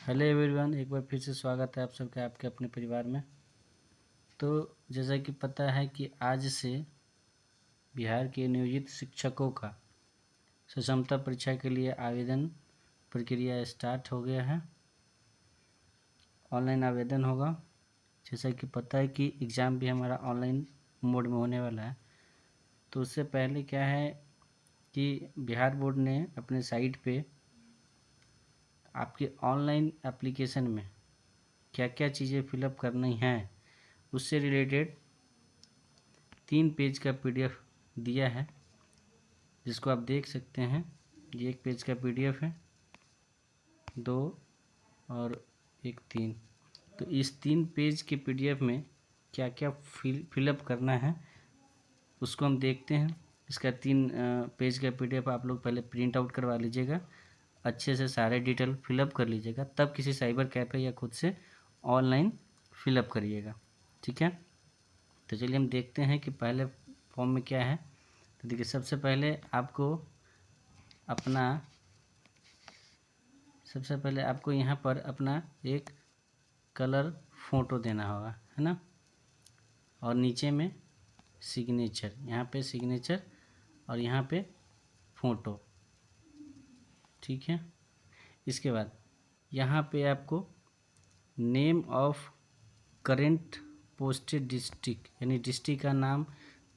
Hello everyone, एक बार फिर से स्वागत है आप सबका आपके अपने परिवार में। तो जैसा कि पता है कि आज से बिहार के नियोजित शिक्षकों का सक्षमता परीक्षा के लिए आवेदन प्रक्रिया स्टार्ट हो गया है। ऑनलाइन आवेदन होगा। जैसा कि पता है कि एग्ज़ाम भी हमारा ऑनलाइन मोड में होने वाला है। तो उससे पहले क्या है कि बिहार बोर्ड ने अपने साइट पे आपके ऑनलाइन एप्लीकेशन में क्या क्या चीज़ें फिलअप करनी हैं उससे रिलेटेड 3 पेज का पीडीएफ दिया है, जिसको आप देख सकते हैं। ये 1 पेज का पीडीएफ है, 2 और 1 3। तो इस 3 पेज के पीडीएफ में क्या क्या फिलअप करना है उसको हम देखते हैं। इसका 3 पेज का पीडीएफ आप लोग पहले प्रिंट आउट करवा लीजिएगा, अच्छे से सारे डिटेल फिलअप कर लीजिएगा, तब किसी साइबर कैफ़े या खुद से ऑनलाइन फिलअप करिएगा। ठीक है, तो चलिए हम देखते हैं कि पहले फॉर्म में क्या है। तो देखिए, सबसे पहले आपको यहाँ पर अपना एक कलर फ़ोटो देना होगा, है ना। और नीचे में सिग्नेचर, यहाँ पे सिग्नेचर और यहाँ पे फ़ोटो। ठीक है, इसके बाद यहाँ पे आपको name of current posted district, यानी डिस्ट्रिक्ट का नाम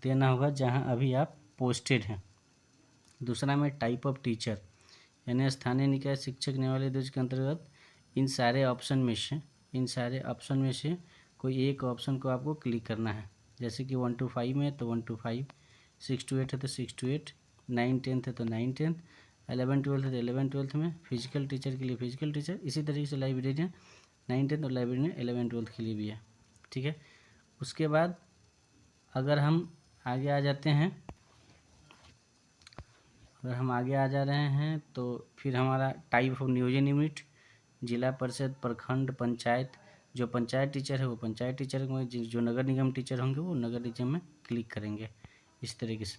देना होगा जहाँ अभी आप पोस्टेड हैं। दूसरा में टाइप ऑफ टीचर, यानी स्थानीय निकाय शिक्षक नियमावली 2 के अंतर्गत इन सारे ऑप्शन में से कोई एक ऑप्शन को आपको क्लिक करना है। जैसे कि 1 to 5 में तो 1 to 5, 6 to 8 है तो 6 to 8, 9 10th है तो 9 10th, 11 12 है तो 11 12th में, फिजिकल टीचर के लिए फिजिकल टीचर। इसी तरीके से लाइब्रेरियन 9 10th और लाइब्रेरियन 11 12th के लिए भी है। ठीक है, उसके बाद अगर हम आगे आ जाते हैं, अगर हम आगे आ जा रहे हैं तो फिर हमारा टाइप ऑफ नियोजन यूनिट, जिला परिषद, प्रखंड, पंचायत। जो पंचायत टीचर है वो पंचायत टीचर में, जो नगर निगम टीचर होंगे वो नगर निगम में क्लिक करेंगे। इस तरीके से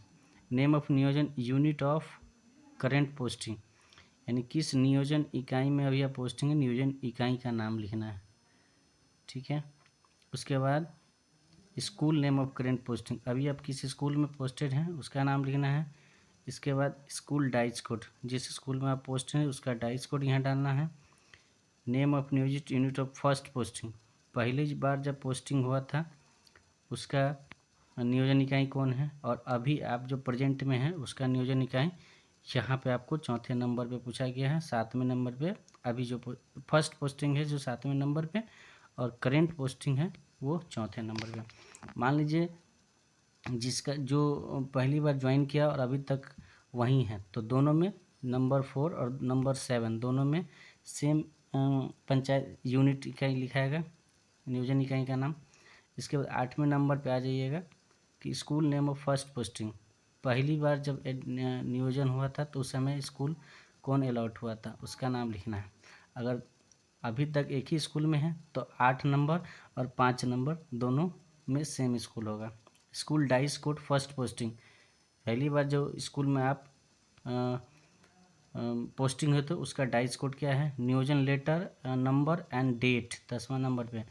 नेम ऑफ नियोजन यूनिट ऑफ करेंट पोस्टिंग, यानी किस नियोजन इकाई में अभी आप पोस्टिंग है, नियोजन इकाई का नाम लिखना है। ठीक है, उसके बाद school name of current posting, अभी आप किस स्कूल में पोस्टेड हैं उसका नाम लिखना है। इसके बाद स्कूल डाइस कोड, जिस स्कूल में आप पोस्टेड हैं उसका डाइस कोड यहाँ डालना है। नेम ऑफ नियोजित यूनिट ऑफ फर्स्ट पोस्टिंग, पहली बार जब पोस्टिंग हुआ था उसका नियोजन इकाई कौन है, और अभी आप जो प्रेजेंट में हैं उसका नियोजन इकाई यहाँ पे आपको 4थे नंबर पे पूछा गया है। 7वें नंबर पे अभी जो फर्स्ट पोस्टिंग है जो 7वें नंबर पे, और करेंट पोस्टिंग है वो 4थे नंबर पे। मान लीजिए जिसका जो पहली बार ज्वाइन किया और अभी तक वहीं है, तो दोनों में नंबर 4 और नंबर 7 दोनों में सेम पंचायत यूनिट इकाई लिखाएगा, नियोजन इकाई का नाम। इसके बाद 8वें नंबर पे आ जाइएगा कि school name of first posting, पहली बार जब नियोजन हुआ था तो उस समय स्कूल कौन अलॉट हुआ था उसका नाम लिखना है। अगर अभी तक एक ही स्कूल में है तो 8 नंबर और 5 नंबर दोनों में सेम स्कूल होगा। School dice code first posting, पहली बार जो स्कूल में आप पोस्टिंग है तो उसका डाइस कोड क्या है। नियोजन लेटर नंबर एंड डेट, 10वां नंबर पे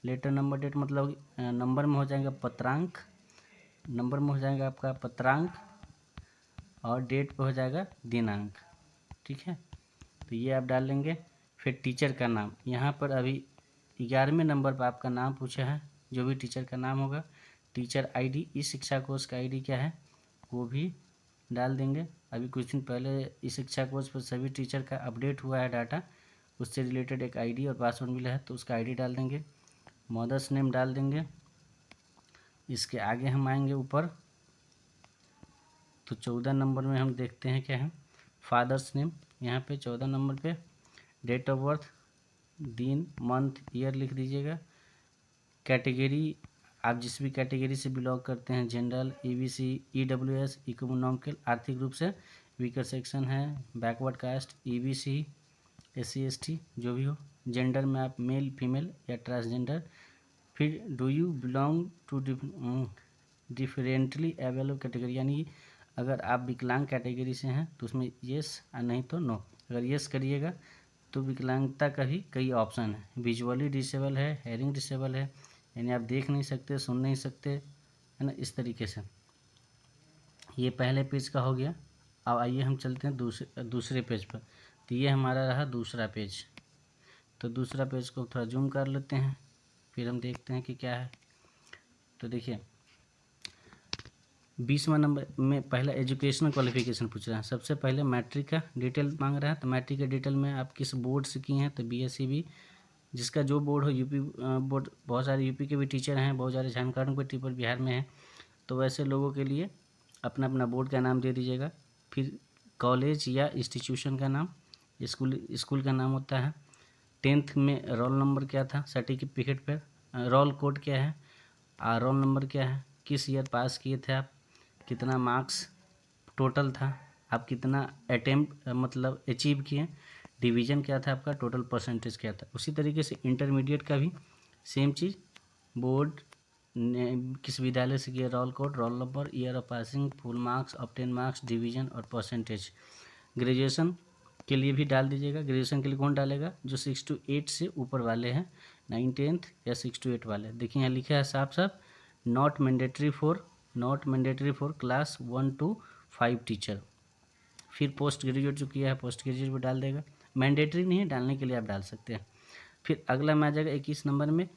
लेटर नंबर डेट मतलब नंबर में हो जाएगा पत्रांक, नंबर में हो जाएगा आपका पत्रांक, और डेट पे हो जाएगा दिनांक। ठीक है, तो ये आप डाल लेंगे। फिर टीचर का नाम, यहाँ पर अभी 11वें नंबर पर आपका नाम पूछा है, जो भी टीचर का नाम होगा। टीचर आईडी, इस शिक्षा कोष का आईडी क्या है वो भी डाल देंगे। अभी कुछ दिन पहले इस शिक्षा कोष पर सभी टीचर का अपडेट हुआ है डाटा, उससे रिलेटेड एक आईडी और पासवर्ड मिला है तो उसका आईडी डाल देंगे। मदर्स नेम डाल देंगे। इसके आगे हम आएंगे ऊपर तो 14 नंबर में हम देखते हैं क्या है, फादर्स नेम। यहाँ पे 14 नंबर पे डेट ऑफ बर्थ, दिन मंथ ईयर लिख दीजिएगा। कैटेगरी, आप जिस भी कैटेगरी से बिलोंग करते हैं, जनरल, ईबीसी, ईडब्ल्यूएस, इकोनॉमिकल, आर्थिक रूप से वीकर सेक्शन है, backward caste, EBC, SC ST जो भी हो। जेंडर में आप मेल फीमेल या ट्रांसजेंडर। फिर do you belong to differently available category, यानी अगर आप विकलांग कैटेगरी से हैं तो उसमें येस और नहीं तो नो। अगर येस करिएगा तो विकलांगता का भी कई ऑप्शन है, विजुअली डिसेबल है, हेयरिंग डिसेबल है, यानी आप देख नहीं सकते, सुन नहीं सकते, है ना, इस तरीके से। ये पहले पेज का हो गया। अब आइए हम चलते हैं दूसरे पेज पर। तो ये हमारा रहा दूसरा पेज। तो दूसरा पेज को थोड़ा जूम कर लेते हैं, फिर हम देखते हैं कि क्या है। तो देखिए 20वां नंबर में पहला एजुकेशनल क्वालिफिकेशन पूछ रहा है। सबसे पहले मैट्रिक का डिटेल मांग रहा है। तो मैट्रिक के डिटेल में आप किस बोर्ड से किए हैं, तो BSc जिसका जो बोर्ड हो, यूपी बोर्ड, बहुत सारे यूपी के भी टीचर हैं, बहुत सारे झारखंड के टीचर बिहार में हैं। तो वैसे लोगों के लिए अपना अपना बोर्ड का नाम दे दीजिएगा। फिर कॉलेज या इंस्टीट्यूशन का नाम, स्कूल का नाम होता है। 10th में रोल नंबर क्या था सर्टिफिकेट पर, रोल कोड क्या है, रोल नंबर क्या है, किस ईयर पास किए थे आप, कितना मार्क्स टोटल था, आप कितना अटेम्प्ट मतलब अचीव किए, डिवीज़न क्या था आपका, टोटल परसेंटेज क्या था। उसी तरीके से इंटरमीडिएट का भी सेम चीज़, बोर्ड किस विद्यालय से किया, roll code, roll number, year of passing, full marks, obtain marks, division और परसेंटेज। ग्रेजुएशन के लिए भी डाल दीजिएगा। ग्रेजुएशन के लिए कौन डालेगा, जो 6 to 8 से ऊपर वाले हैं, 9 10th या 6 to 8 वाले। देखिए यहाँ लिखा है साफ साफ, not mandatory for class 1 to 5 teacher. फिर पोस्ट ग्रेजुएट जो किया है, पोस्ट ग्रेजुएट भी डाल देगा। मैंडेटरी नहीं है, डालने के लिए आप डाल सकते हैं। फिर अगला में आ जाएगा 21 नंबर में,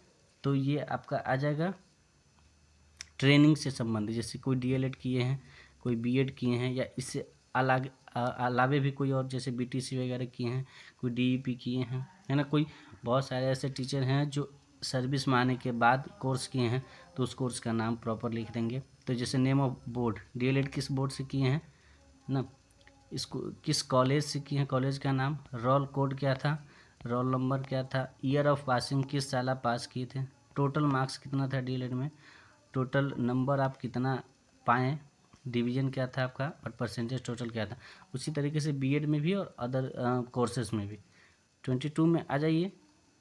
तो ये आपका आ जाएगा ट्रेनिंग से संबंधित, जैसे कोई DLED किए हैं, कोई BEd किए हैं, या इससे अलग अलावे भी कोई और, जैसे BTC वगैरह किए हैं, कोई DEP किए हैं, है ना। कोई बहुत सारे ऐसे टीचर हैं जो सर्विस में आने के बाद कोर्स किए हैं, तो उस कोर्स का नाम प्रॉपर लिख देंगे। तो जैसे नेम ऑफ बोर्ड, DLED किस बोर्ड से किए हैं ना, इसको किस कॉलेज से किए हैं, कॉलेज का नाम, रोल कोड क्या था, रोल नंबर क्या था, ईयर ऑफ पासिंग किस साल आप पास किए थे, टोटल मार्क्स कितना था DLED में, टोटल नंबर आप कितना पाएँ, डिवीज़न क्या था आपका, और परसेंटेज टोटल क्या था। उसी तरीके से BEd में भी और अदर कोर्सेज में भी। 22 में आ जाइए।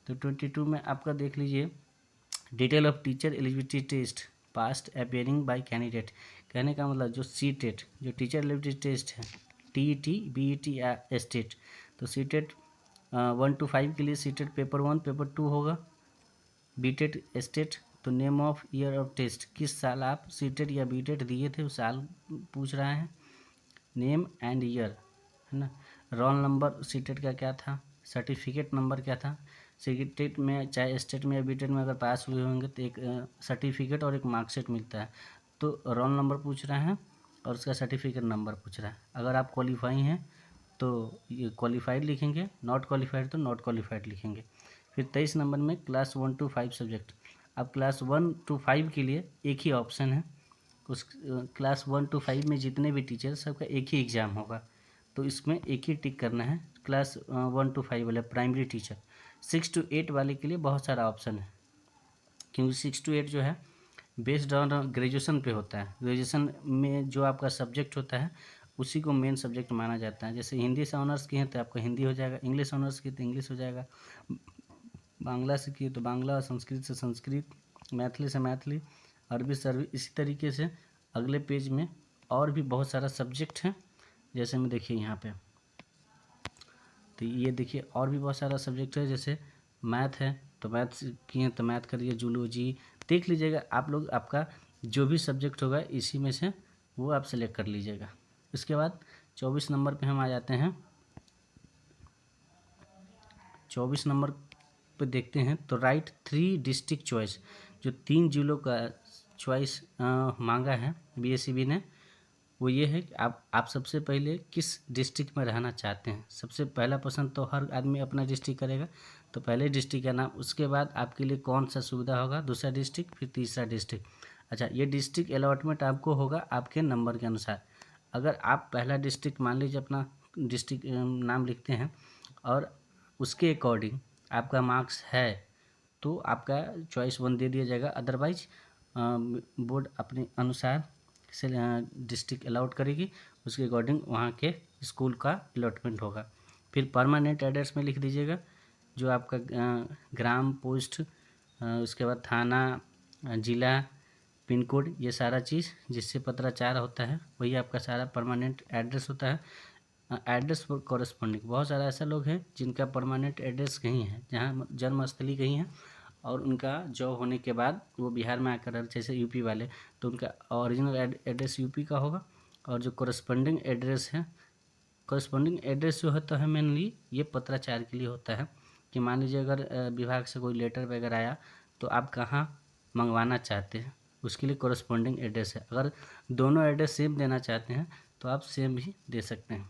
तो 22 में आपका देख लीजिए, detail of teacher eligibility test past appearing by candidate. कहने का मतलब जो CTET, जो टीचर एलिजिबिलिटी टेस्ट है, TET BET या STET, तो CTET 1 to 5 के लिए CTET पेपर 1 पेपर 2 होगा, BTET STET। तो name of year of test, किस साल आप CTET या BTET दिए थे उस साल पूछ रहा है, नेम एंड ईयर, है ना। रोल नंबर CTET का क्या था, सर्टिफिकेट नंबर क्या था। CTET में चाहे स्टेट में या BTET में अगर पास हुए होंगे तो एक सर्टिफिकेट और एक मार्कशीट मिलता है। तो रोल नंबर पूछ रहा है और उसका सर्टिफिकेट नंबर पूछ रहा है। अगर आप क्वालिफाई हैं तो ये क्वालिफाइड लिखेंगे, नॉट क्वालिफाइड तो नॉट क्वालिफाइड लिखेंगे। फिर 23 नंबर में क्लास 1 to 5 सब्जेक्ट। अब क्लास 1 to 5 के लिए एक ही ऑप्शन है, उस क्लास 1 to 5 में जितने भी टीचर सबका एक ही एग्ज़ाम होगा, तो इसमें एक ही टिक करना है, क्लास 1 to 5 वाले प्राइमरी टीचर। 6 to 8 वाले के लिए बहुत सारा ऑप्शन है, क्योंकि 6 to 8 जो है बेस्ड ऑन ग्रेजुएशन पे होता है। ग्रेजुएशन में जो आपका सब्जेक्ट होता है उसी को मेन सब्जेक्ट माना जाता है। जैसे हिंदी से ऑनर्स किए हैं तो आपका हिंदी हो जाएगा, इंग्लिश ऑनर्स किए तो इंग्लिश हो जाएगा, बांग्ला से किए तो बांग्ला, और संस्कृत से संस्कृत, मैथिली से मैथिली, अरबी से अरबी। इसी तरीके से अगले पेज में और भी बहुत सारा सब्जेक्ट है, जैसे में देखिए यहाँ पे, तो ये देखिए और भी बहुत सारा सब्जेक्ट है। जैसे मैथ है तो मैथ किए तो मैथ करिए, जूलॉजी देख लीजिएगा आप लोग, आपका जो भी सब्जेक्ट होगा इसी में से वो आप सेलेक्ट कर लीजिएगा। इसके बाद 24 नंबर पे हम आ जाते हैं। 24 नंबर पे देखते हैं तो राइट 3 डिस्ट्रिक्ट चॉइस, जो 3 जिलों का चॉइस मांगा है BSCB ने, वो ये है कि आप सबसे पहले किस डिस्ट्रिक्ट में रहना चाहते हैं। सबसे पहला पसंद तो हर आदमी अपना डिस्ट्रिक्ट करेगा, तो पहले डिस्ट्रिक्ट का नाम, उसके बाद आपके लिए कौन सा सुविधा होगा, दूसरा डिस्ट्रिक्ट, फिर तीसरा डिस्ट्रिक्ट। अच्छा, ये डिस्ट्रिक्ट अलॉटमेंट आपको होगा आपके नंबर के अनुसार। अगर आप पहला डिस्ट्रिक्ट मान लीजिए अपना डिस्ट्रिक्ट नाम लिखते हैं और उसके अकॉर्डिंग आपका मार्क्स है तो आपका चॉइस 1 दे दिया जाएगा। अदरवाइज बोर्ड अपने अनुसार से डिस्ट्रिक्ट अलॉट करेगी, उसके अकॉर्डिंग वहाँ के स्कूल का अलॉटमेंट होगा। फिर परमानेंट एड्रेस में लिख दीजिएगा जो आपका ग्राम पोस्ट, उसके बाद थाना, ज़िला, पिन कोड, ये सारा चीज़ जिससे पत्राचार होता है वही आपका सारा परमानेंट एड्रेस होता है। एड्रेस फॉर कॉरेस्पॉन्डिंग, बहुत सारा ऐसा लोग हैं जिनका परमानेंट एड्रेस कहीं है, जहाँ जन्मस्थली कहीं है और उनका जॉब होने के बाद वो बिहार में आकर, जैसे यूपी वाले, तो उनका ओरिजिनल एड्रेस यूपी का होगा। और जो कॉरेस्पॉन्डिंग एड्रेस है, कॉरेस्पॉन्डिंग एड्रेस जो होता है मेनली ये पत्राचार के लिए होता है कि मान लीजिए अगर विभाग से कोई लेटर वगैरह आया तो आप कहाँ मंगवाना चाहते हैं, उसके लिए कॉरेस्पॉन्डिंग एड्रेस है। अगर दोनों एड्रेस सेम देना चाहते हैं तो आप सेम भी दे सकते हैं।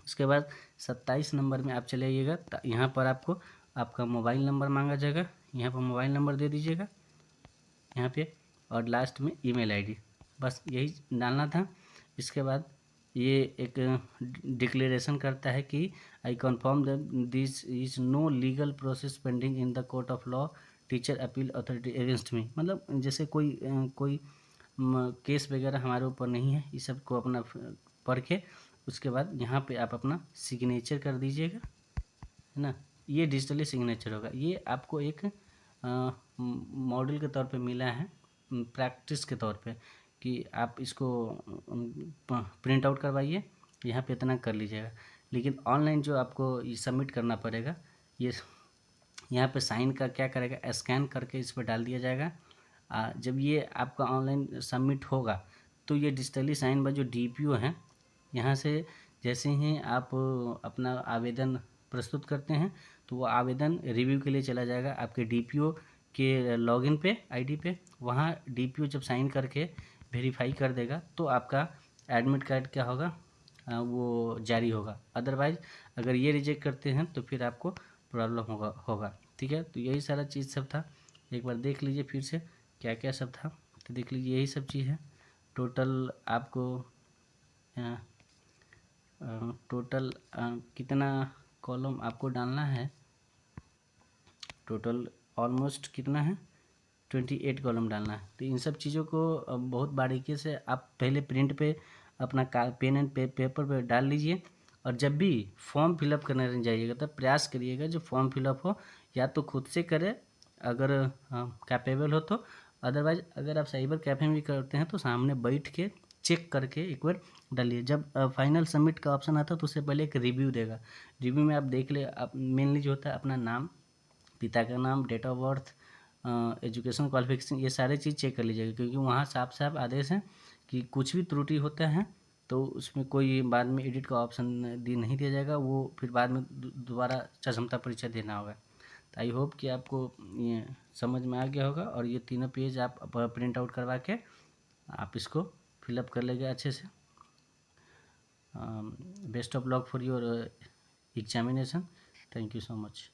उसके बाद 27 नंबर में आप चले आइएगा, यहाँ पर आपको आपका मोबाइल नंबर मांगा जाएगा, यहाँ पर मोबाइल नंबर दे दीजिएगा यहाँ पे, और लास्ट में ईमेल आईडी, बस यही डालना था। इसके बाद ये एक डिक्लेरेशन करता है कि I confirm that this is no legal process pending in the court of law teacher appeal authority against me, मतलब जैसे कोई केस वगैरह हमारे ऊपर नहीं है, इस सब को अपना पढ़ के उसके बाद यहाँ पे आप अपना सिग्नेचर कर दीजिएगा, है ना। ये डिजिटली सिग्नेचर होगा। ये आपको एक मॉडल के तौर पे मिला है, प्रैक्टिस के तौर पे, कि आप इसको प्रिंट आउट करवाइए, यहाँ पे इतना कर लीजिएगा। लेकिन ऑनलाइन जो आपको ये सबमिट करना पड़ेगा, ये यहाँ पे साइन का क्या करेगा, स्कैन करके इस पर डाल दिया जाएगा। जब ये आपका ऑनलाइन सबमिट होगा तो ये डिजिटली साइन बाय जो डीपीओ हैं, यहाँ से जैसे ही आप अपना आवेदन प्रस्तुत करते हैं तो वो आवेदन रिव्यू के लिए चला जाएगा आपके डीपीओ के लॉगिन पे, आईडी पे। वहाँ डीपीओ जब साइन करके वेरीफाई कर देगा तो आपका एडमिट कार्ड क्या होगा, वो जारी होगा। अदरवाइज अगर ये रिजेक्ट करते हैं तो फिर आपको प्रॉब्लम होगा। ठीक है, तो यही सारा चीज़ सब था। एक बार देख लीजिए फिर से क्या क्या सब था, तो देख लीजिए यही सब चीज़ है। टोटल आपको टोटल कितना कॉलम आपको डालना है, टोटल ऑलमोस्ट कितना है, 28 कॉलम डालना है। तो इन सब चीज़ों को बहुत बारीकी से आप पहले प्रिंट पे अपना पेन एंड पेपर पे डाल लीजिए, और जब भी फॉर्म फिलअप करने जाइएगा तब प्रयास करिएगा जो फॉर्म फिलअप हो या तो खुद से करें अगर कैपेबल हो तो, अदरवाइज अगर आप साइबर कैफे में भी करते हैं तो सामने बैठ के चेक करके एक बार डालिए। जब फाइनल सबमिट का ऑप्शन आता है तो उससे पहले एक रिव्यू देगा। रिव्यू में आप देख ले, आप मेनली जो होता है अपना नाम, पिता का नाम, date of birth, education qualification, ये सारे चीज़ चेक कर लीजिएगा, क्योंकि वहाँ साफ साफ आदेश है कि कुछ भी त्रुटि होता है तो उसमें कोई बाद में एडिट का ऑप्शन नहीं दिया जाएगा, वो फिर बाद में दोबारा क्षमता परीक्षा देना होगा। तो आई होप कि आपको ये समझ में आ गया होगा, और ये तीनों पेज आप प्रिंट आउट करवा के आप इसको फिलअप कर लेंगे अच्छे से। Best of luck for your examination. Thank you so much.